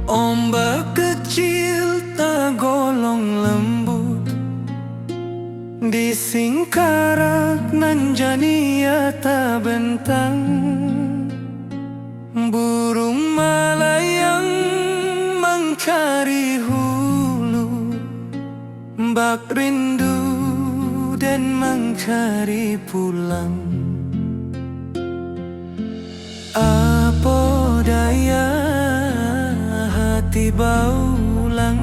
Ombak kecil tak golong lembut di singkarak nan jania tak bentang. Burung melayang mencari hulu, bak rindu dan mencari pulang. Apa daya hati baulang,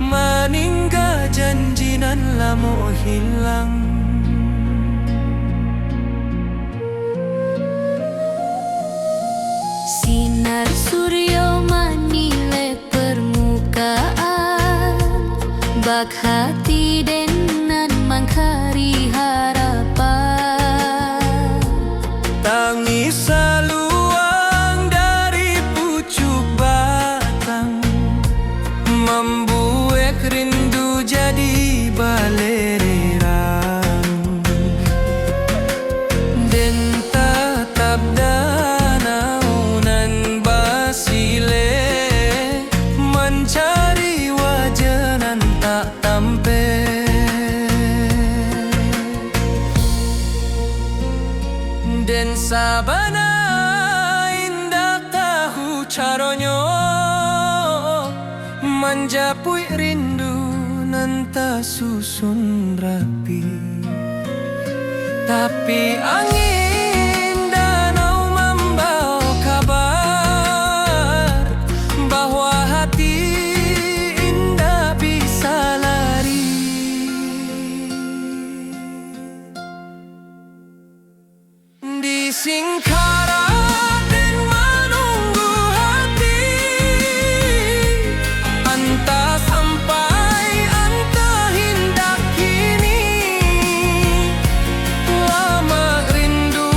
meninggal janji nan lama hilang. Sinar surya menilai permukaan, bak hati denan mangkari harapan. Tangis saluang dari pucuk batang, membuat rindu jadi balererang. Dan tatap danau nan basile, mencari wajah nan tak tampe. Dan sabana indah tahu caronyo, menjapui rindu nan tak susun rapi. Tapi angin danau membawa kabar bahwa hati indah bisa lari. Di singkarak dan menunggu hati, entah sampai entah hendak kini. Lama rindu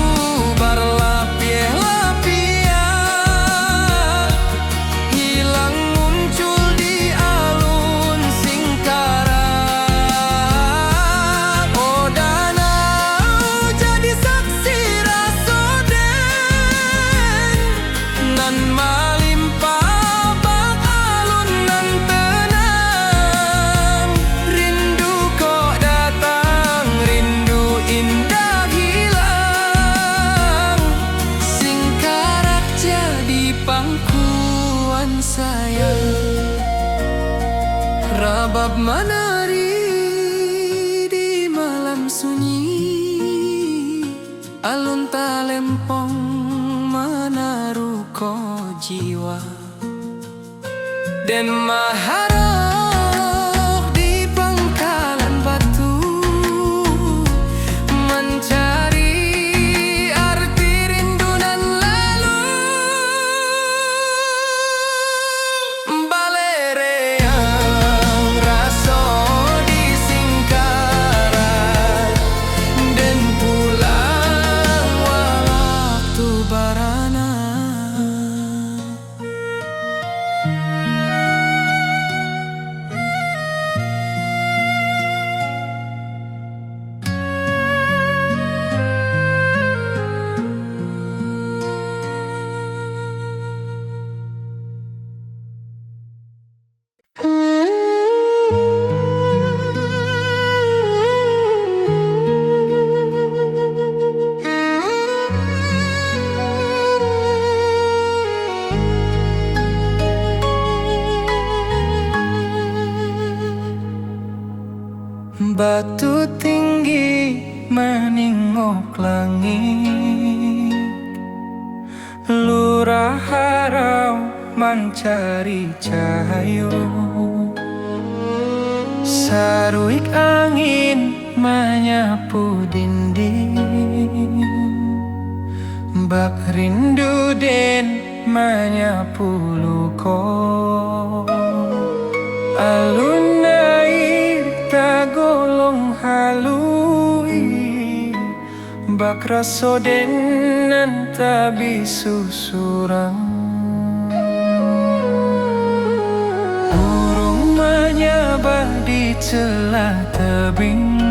berlapis-lapian, hilang muncul di alun singkarak. Oh danau jadi saksi nan melimpah bak alun nan tenang. Rindu kok datang, rindu indah hilang. Singkarak jadi pangkuan sayang, rabab menari di malam sunyi. Alun talempong menaruh ko jiwa, dan maharok di pangkalan batu, mencari arti rindu nan lalu. Balereang raso di singkarak, dan pulang waktu barana. Batu tinggi meningok langit, lurah harau mencari cahayu. Saruik angin menyapu dinding, bak rindu den menyapu luko. Alun bak raso denan tabi susurang. Burung menyabah di celah tebing,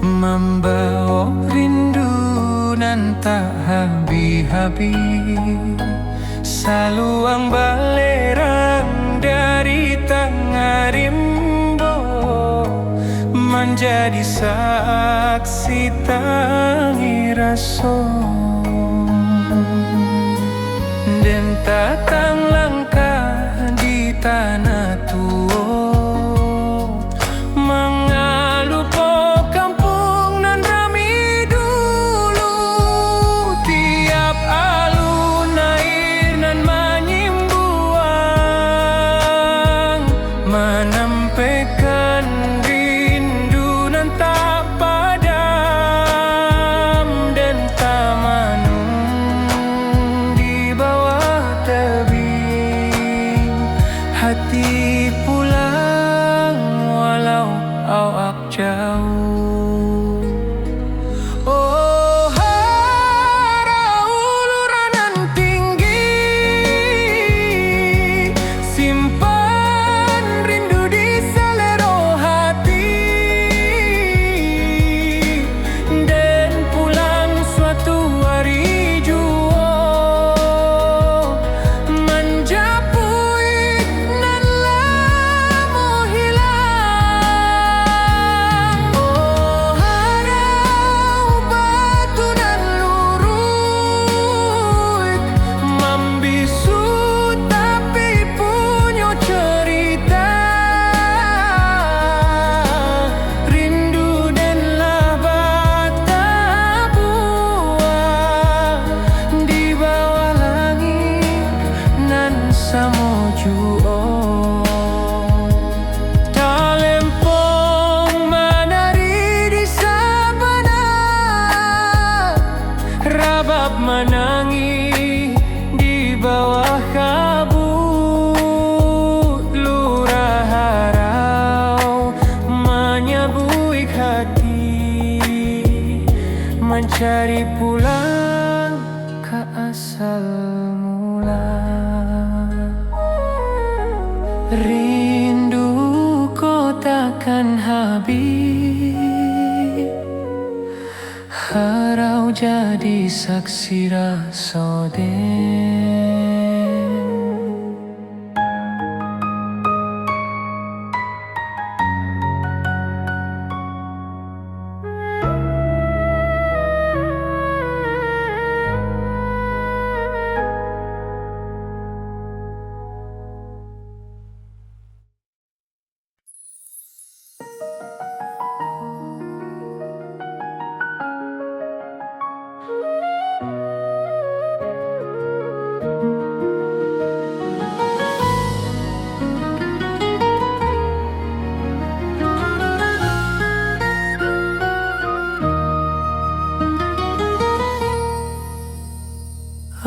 membawa rindu nan tak habis-habis. Saluang balerang dari tengah rimbo, menjadi saksi tangi raso. Dan tatang langkah di tanah tua, mengalu po kampung nan rami dulu. Tiap alun air nan menyimbuang, menampaikan rindu nan tak padam. Dan tamanung di bawah tebing, hati pulang walau awak jauh. Oh, harau uluran tinggi, simpan rindu di selero hati. Dan pulang suatu hari jua, menjapui nan lamo hilang. Oh, harau batu nan lurut, membisu tapi punya cerita. Rindu dan bata buah di bawah langit nan samojuo. Talempong menari di sabana, rabab menangi di bawah kabut. Lurah harau menyabuik hati, mencari pulang ke asal mula. Rindu ko takkan habis, harau jadi saksi raso den.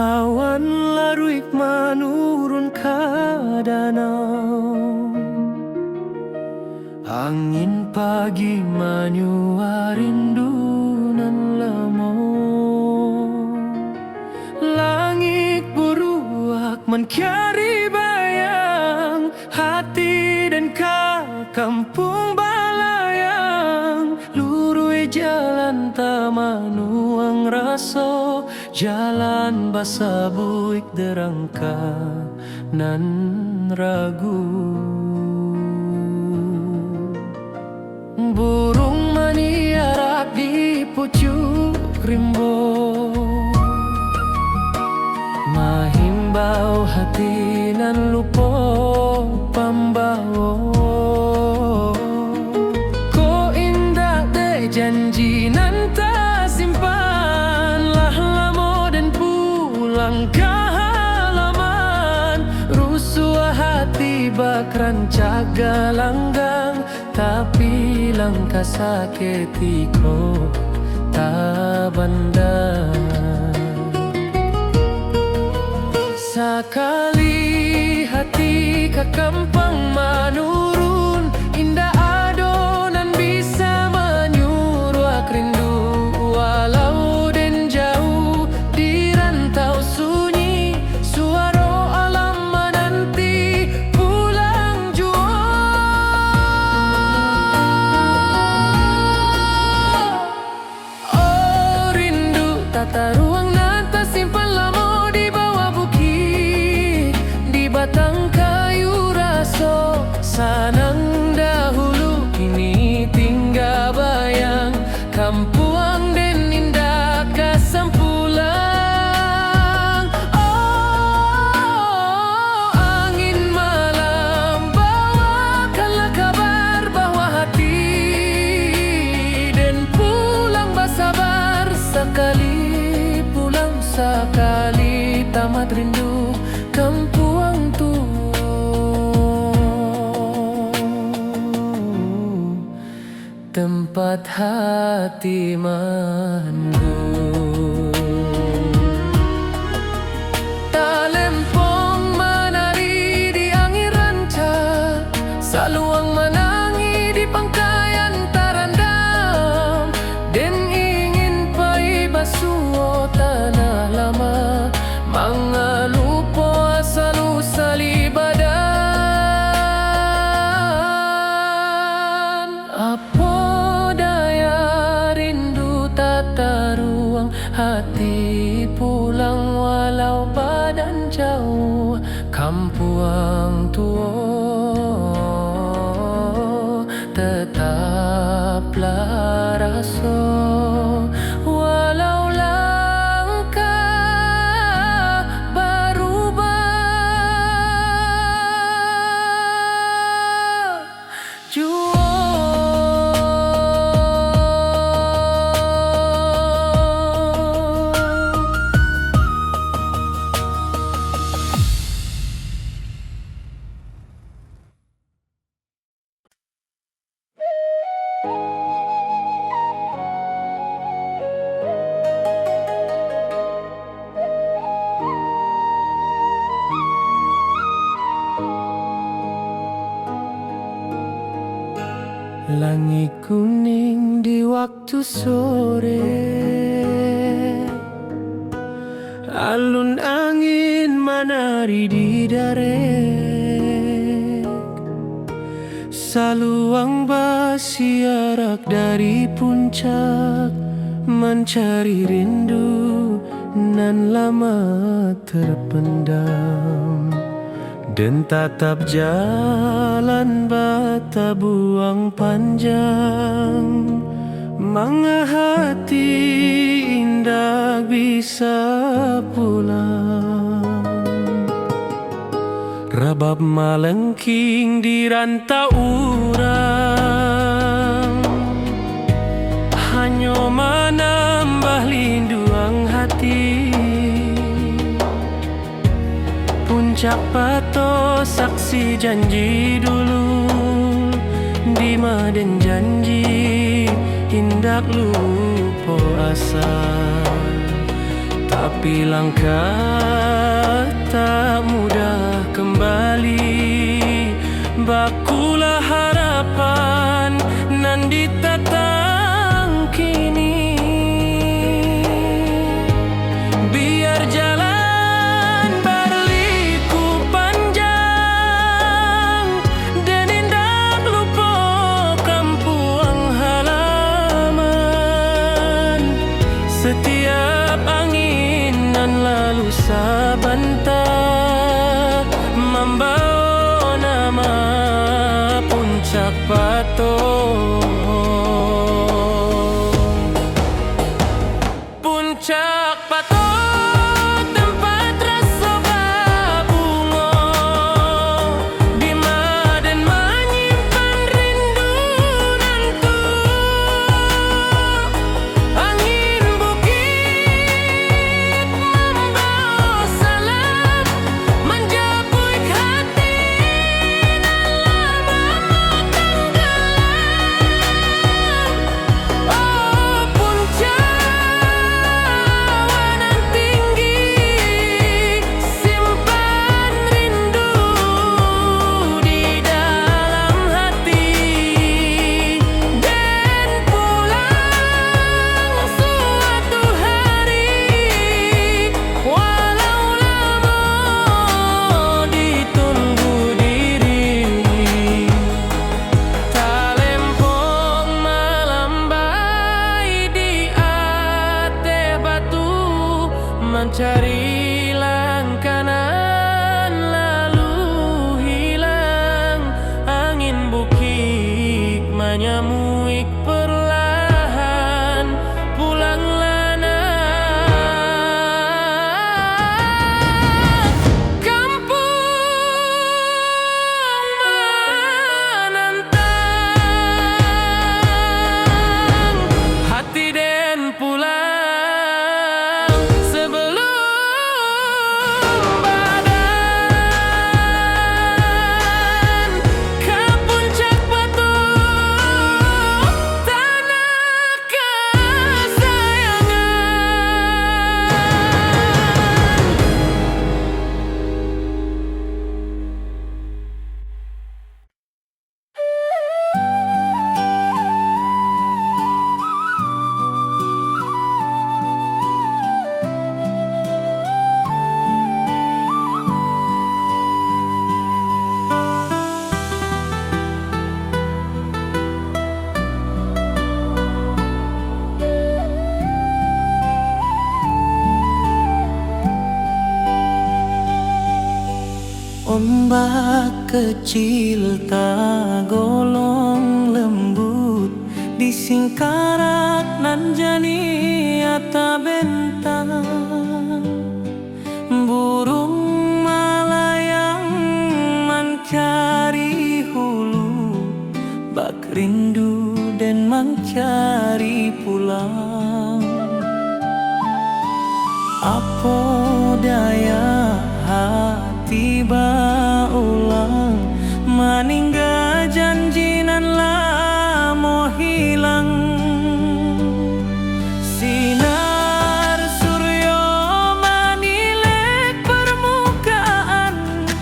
Awan laruik menurun ke danau, angin pagi menyua rindu nan lemo. Langit beruak mencari bayang, hati dan kampung balayang. Lurui jalan tamanuang raso, jalan basa buik derangka nan ragu. Burung meniarak di pucuk rimbo, mahimbau hati nan lupo pambawo. Ko indah de janji nan tak simpan, lah lamo dan pulang ke halaman. Rusua hati bak rancak galanggang, tapi langkah sakitiko tak bandang. Sakali hati ke kampung menurun, indah adonan bisa menyuruh rindu tempat hati mandu. Talempong menari di angin ranca, saluang menangi di pangkayan tarandam, den ingin pai basuo tanah lama, mangalupo asalu salibadan. Apo daya rindu tata ruang hati pulang walau badan jauh, kampuang tuo tetaplah raso walau langkah berubah. Juo langit kuning di waktu sore, alun angin menari di darek, saluang bersiarak dari puncak, mencari rindu nan lama terpendam. Dan tatap jalan bata buang panjang, manga hati indah bisa pulang. Rabab malengking di rantau urang, hanya menambah linduang hati. Puncak pato saksi janji dulu, di maden janji hindak lupa asa. Tapi langkah tak mudah kembali, bakulah harapan nan ditatang kini. Biar jalan setiap angin nan lalu sabanta, membawa nama puncak pato. Puncak pato tempat rasa babungo, di maden menyimpan rindu nantu. Angin bukit membawa salam, menjapui hati nan lama tenggelam. Oh puncak awan tinggi, simpan rindu di dalam hati, dan pulang suatu hari, walau lama ditunggu diri. Talempong melambai di ate batu, mencari langkanan lalu hilang. Angin bukit menyamuik perlahan, pulanglah nak kampung menantang. Hati den pulang sebelum badan ke puncak batu. kecil tak golong lembut di singkarak nan jani ata bentang burung malayang mencari hulu bak rindu dan mencari pulang. Apa daya hati baulang maningga janjinan lah mau hilang. Sinar suryo manilek permukaan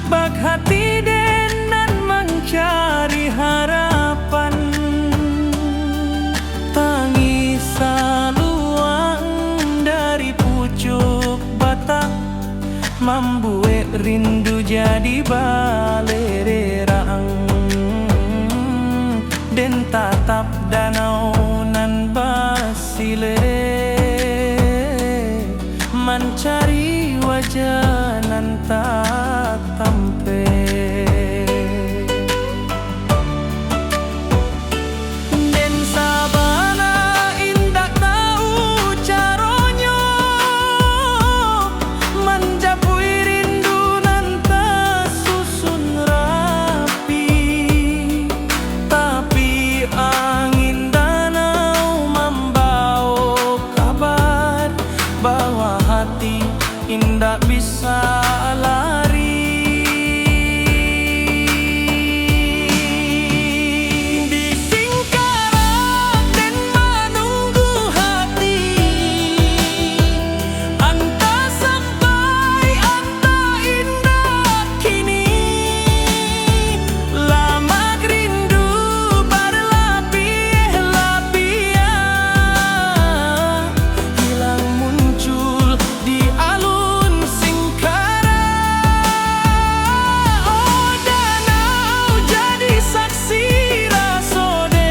bak hati denan mencari harapan. Tangis saluang dari pucuk batang membuat rindu jadi balererang. Den tatap danau nan basile mencari wajah nan tak tampe. Den sabana indak tahu caronyo menjapui rindu nan tersusun rapi. Tapi angin danau membawa kabar bahwa hati indak bisa lari. Di singkarak dan menunggu hati anta sampai anta indah kini. Lama rindu berlapis-lapis hilang muncul di alun singkarak. Oh danau jadi saksi rasoden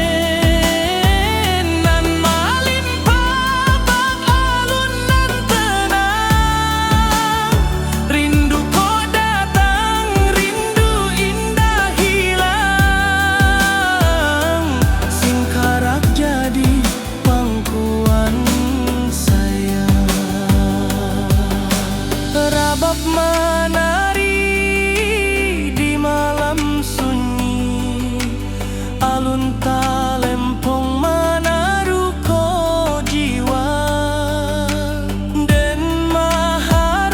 nan malimpah bak alun nan tenang. Rindu kau datang, rindu indah hilang. Singkarak jadi pangkuan saya. Rabab menari di malam sunyi, alun talempong menaruh ko jiwa. Dan maharok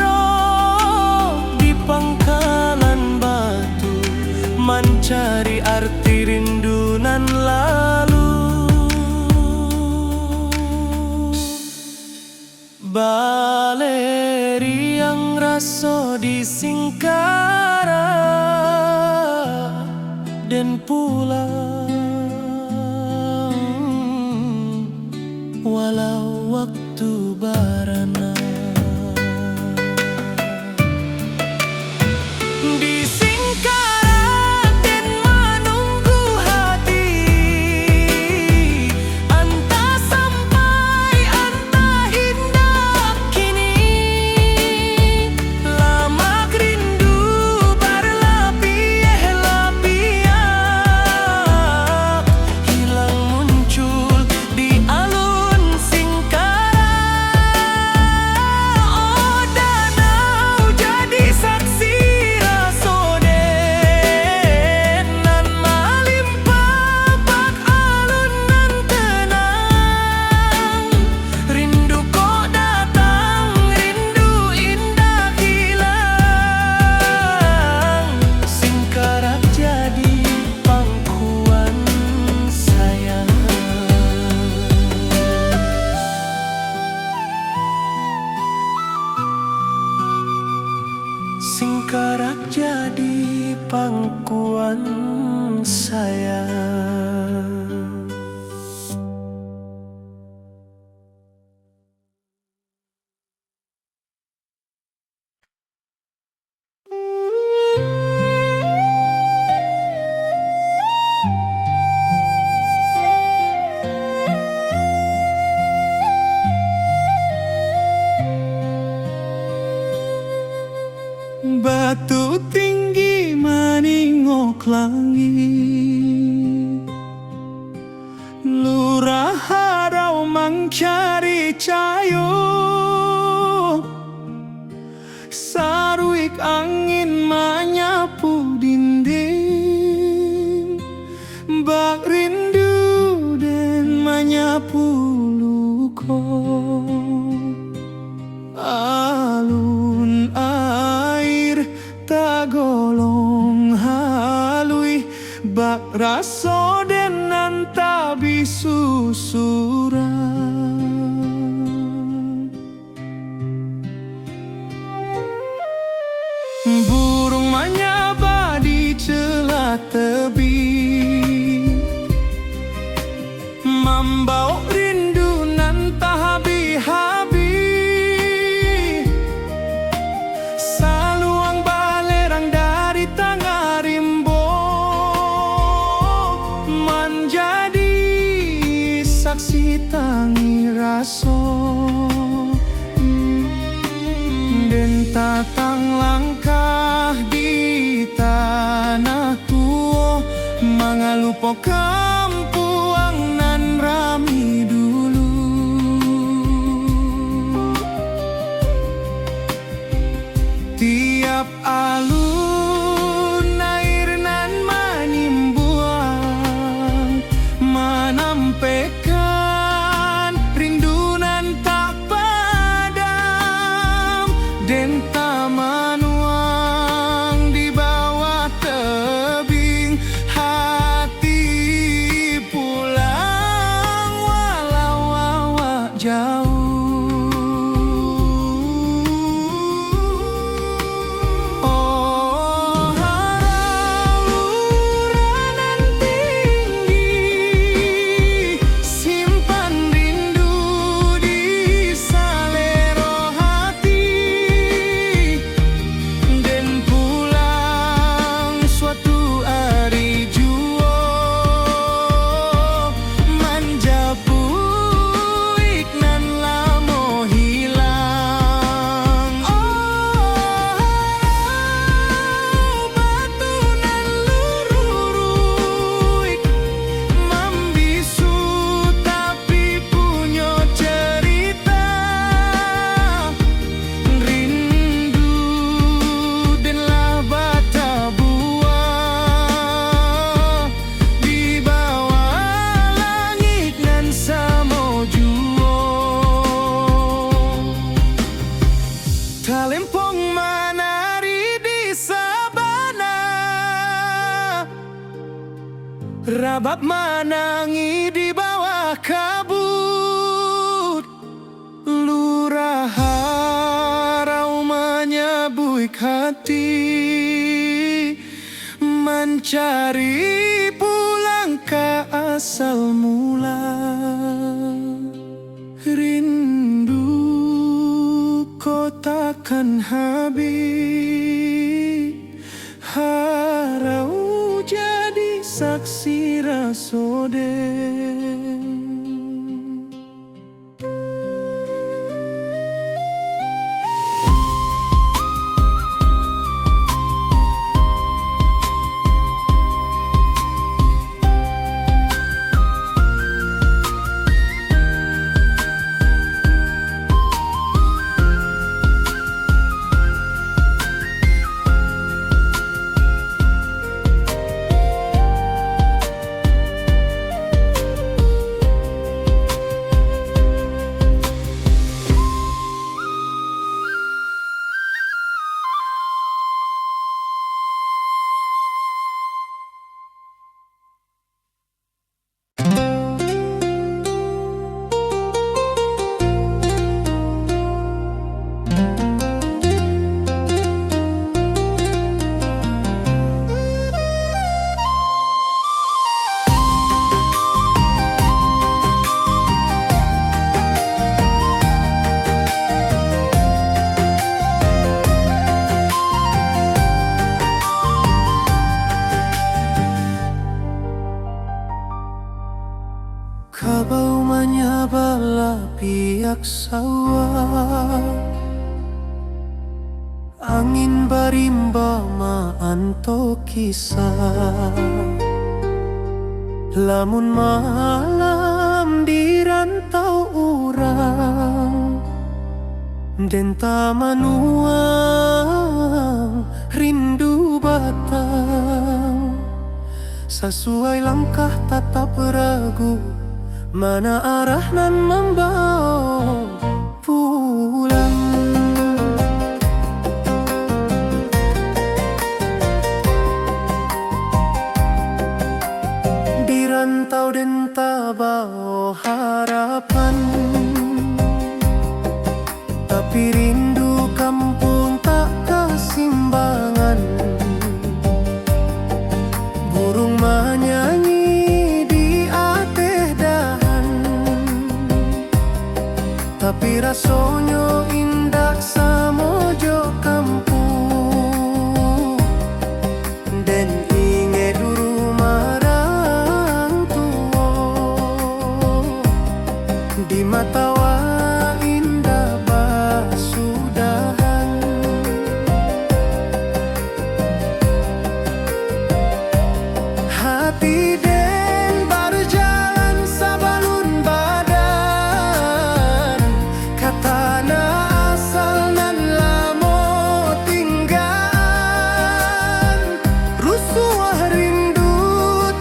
di pangkalan batu mencari arti rindu nan lalu. Baleri yang raso di singkarak dan pulang walau waktu barana. Di singkarak dan menunggu hati anta sampai anta indah kini. Lama rindu berlapis-lapis hilang muncul di alun singkarak. Oh danau jadi saksi rasoden nan malimpah bak alun nan tenang. Rindu kau datang, rindu indah hilang. Singkarak jadi pangkuan saya. Singkarak jadi pangkuan saya. Batu tinggi manis Lurah harau mangcari cayo, saruik angin menyapu dinding, bak rindu dan menyapu luko. Alun air tagolong halui, bak raso den nantabi susuran. Burung menyaba di celah tebing, membawa rindu nan tak habis-habis. Saluang balerang dari tengah rimbo, menjadi saksi tangi raso. Den tatang langkah di tanah tua, mengalupo kampuang nan rami dulu. Tiap alun air nan menimbuang, menampaikan rindu nan tak padam. Den tamanuang di bawah tebing, hati pulang walau awak jauh. Oh harau luranan tinggi, simpan rindu di salero hati. Den pulang suatu hari jua, menjapu iknan lamo hilang. Oh harau batu nan lururuik, membisu tapi punya cerita. Rindu denlah bata buah, di bawah langit nan samo jua. Talempong menari di sabana, rabab menangi di bawah kabut. Lurah harau menyabuik hati, mencari pulang ke asal mula. Rindu kau takkan habis, harau jadi saksi rasoden. Kabau menyabala pihak sawah, angin barimba ma anto kisah. Lamun malam di rantau urang, denta manuang rindu batang. Sesuai langkah tatap ragu, mana arah nan membawa pulang. Di rantau denta bawa harapan, tapi rindu kampung tak kesimbangan. Burung menyanyi di ateh dahan, tapi rasanya indah samojo kampung. Dan inget rumah orang tua, di mata wa indah basudahan. Hati den berjalan sabalun badan, katana asal nan lamo tinggal. Rusuh rindu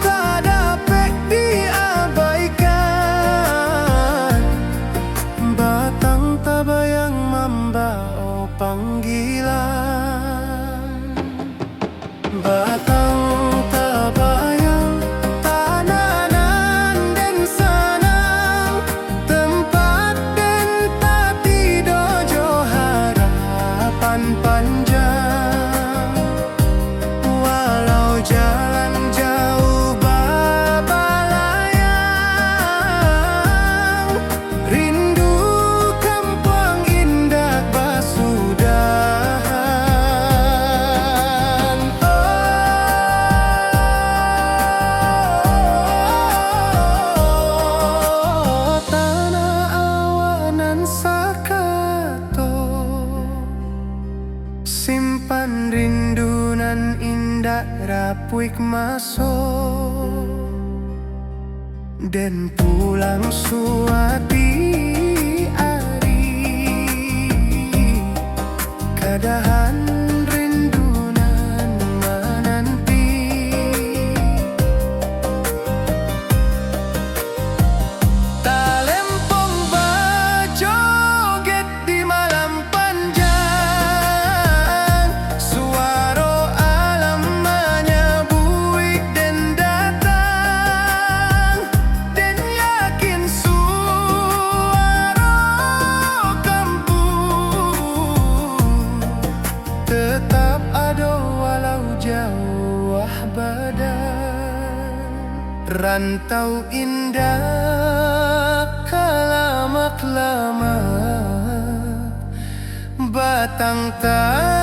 tak dapat diabaikan, batang tabayang membawa panggilan. Batang tabayang tananan den sanang, tempat den tati dojo harapan panjang. Walau jalan jauh babalayang, rindu kampung indah basudahan. Oh, tanah awanan sakato, simpan rindunan indah rapuik masuk, dan pulang suati ari, kadahan rindunan menanti. Talempong bajoget di malam panjang, suara alam menyabuik dan datang. Dan yakin suara kampung tetap ada walau jauh badan. Rantau indah kalamak lama, batang tak